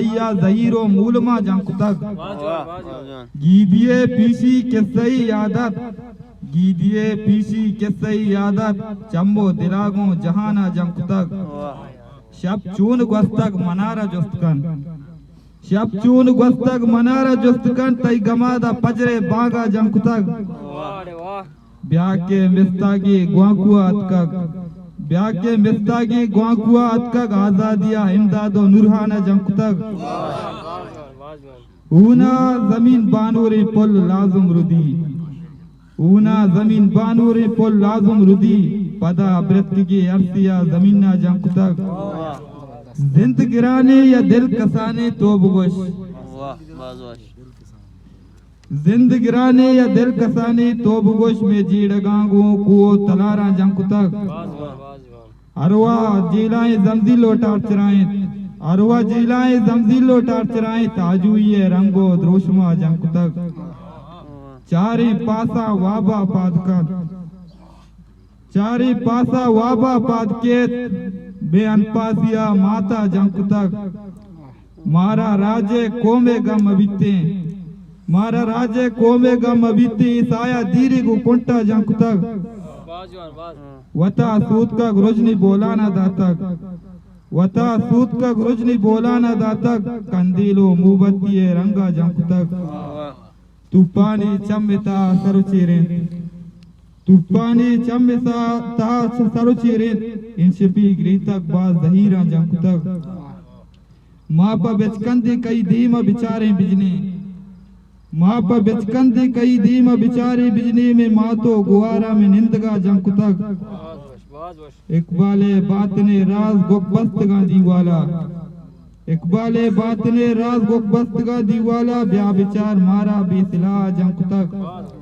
खाइया जहीरो मूलमा जंकुतक गीदिए PC के सही आदत गीदिए पीसी के सही आदत चम्बो दिलागो जहाना जंकुतक शब चून गोस्तक मनारा जुस्तकन शब चून गोस्तक मनारा जुस्तकन तई गमादा पजरे बागा जंकुतक ब्याह के मिस्तागी ग्वाकुआ अतकक ब्याह के मिस्तागी ग्वाकुआ अतकक आजादिया इमदादो नूरहाना जंकुतक ऊना जमीन बानूरी पुल लाजुम रुदी ऊना जमीन बानूरी पुल लाजुम रुदी पदा ब्रतगी अरसिया जमीना जंकुतक जिंद गिराने या दिल कसाने तो बुगोश जिंद गिराने या दिल कसाने तो बुगोश में जीड़गांगो कुओ तलारा जंकुतक अरवा जिलाए जमजीलो टार्चराए अरवा जिलाए जमजीलो टार्चराए ताजुए रंगो द्रोशमा जंकुतक चारे पासा वाबा पादकन चारे पासा वाबा पादकेत बे अनपासिया माता जंकुतक मारा राजे कोमे गम अबिते मारा राजे कोमे गम अबिते साया धीरे को कुंटा जंकुतक वता सूत का गुरुजनी बोलाना दातक वता सूत का गुरुजनी बोलाना दातक कंदीलो मुबत्ती रंगा जंकुतक तुपानी चम्मिता सरुचिरे तुपानी चम्मिता ता सरुचिरे इंशपी ग्रीतक बाज दहीरा जंकुतक मापा बेचकंदी कई धीमा बिचारे बिजने मापा बेचकंदी कई धीमा बिचारे बिजने में मातो गुआरा में निंदगा जंकुतक इकबाले बात ने राज गोकबस्त गा दीवाला इकबाले बात ने राज गोकबस्त गा दीवाला ब्या विचार मारा बेसिला जंकुतक